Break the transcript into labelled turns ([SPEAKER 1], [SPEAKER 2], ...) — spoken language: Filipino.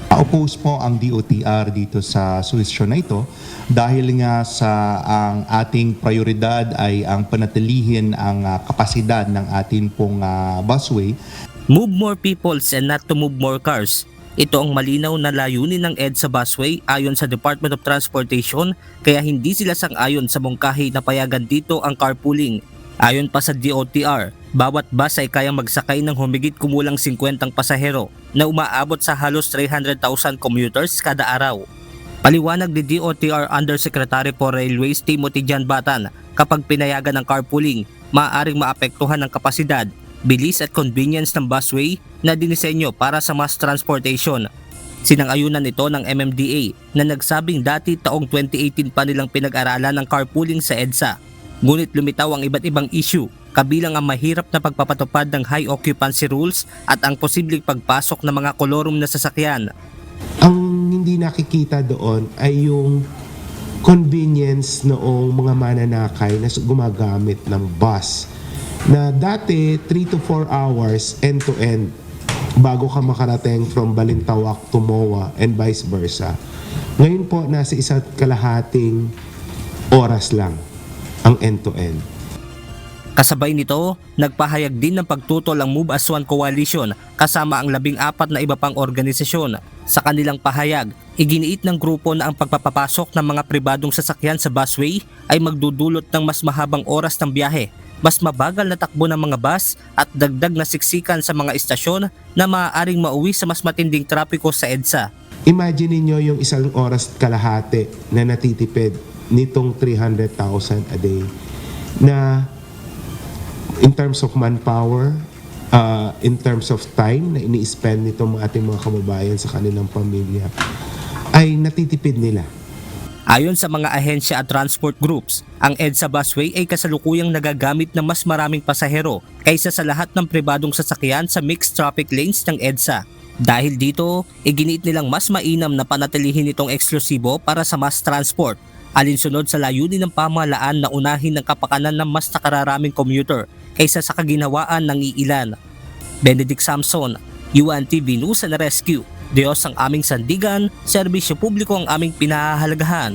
[SPEAKER 1] Oppose po ang DOTR dito sa solusyon na ito dahil nga sa ang ating prioridad ay ang panatilihin ang kapasidad ng ating pong busway.
[SPEAKER 2] Move more peoples and not to move more cars. Ito ang malinaw na layunin ng EDSA busway ayon sa Department of Transportation, kaya hindi sila sang-ayon sa mungkahi na payagan dito ang carpooling. Ayon pa sa DOTR, bawat bus ay kayang magsakay ng humigit kumulang 50 pasahero na umaabot sa halos 300,000 commuters kada araw. Paliwanag ni DOTR Undersecretary for Railways Timothy Janbatan, kapag pinayagan ng carpooling, maaaring maapektuhan ang kapasidad, bilis at convenience ng busway na dinisenyo para sa mass transportation. Sinang-ayunan ito ng MMDA na nagsabing dati taong 2018 pa nilang pinag-aralan ng carpooling sa EDSA. Ngunit lumitaw ang iba't ibang issue, kabilang ang mahirap na pagpapatupad ng high occupancy rules at ang posibleng pagpasok ng mga kolorum na sasakyan.
[SPEAKER 3] Ang hindi nakikita doon ay yung convenience noong mga mananakay na gumagamit ng bus. Na dati 3 to 4 hours end-to-end bago ka makarating from Balintawak to MOA and vice versa. Ngayon po nasa 1.5 oras lang ang end-to-end.
[SPEAKER 2] Kasabay nito, nagpahayag din ng pagtutol ang Move as One Coalition kasama ang 14 na iba pang organisasyon. Sa kanilang pahayag, iginiit ng grupo na ang pagpapapasok ng mga pribadong sasakyan sa busway ay magdudulot ng mas mahabang oras ng biyahe, mas mabagal na takbo ng mga bus at dagdag na siksikan sa mga istasyon na maaaring mauwi sa mas matinding trapiko sa EDSA.
[SPEAKER 3] Imagine niyo yung 1 oras kalahati na natitipid nitong 300,000 a day na in terms of manpower, in terms of time na ini-spend nitong ating mga kababayan sa kanilang pamilya ay natitipid nila.
[SPEAKER 2] Ayon sa mga ahensya at transport groups, ang EDSA busway ay kasalukuyang nagagamit ng mas maraming pasahero kaysa sa lahat ng pribadong sasakyan sa mixed traffic lanes ng EDSA. Dahil dito, iginiit nilang mas mainam na panatilihin itong eksklusibo para sa mass transport, alinsunod sa layunin ng pamahalaan na unahin ng kapakanan ng mas nakararaming commuter kaysa sa kaginhawaan ng iilan. Benedict Samson, UNTV News and Rescue. Diyos ang aming sandigan, serbisyo publiko ang aming pinahahalagahan.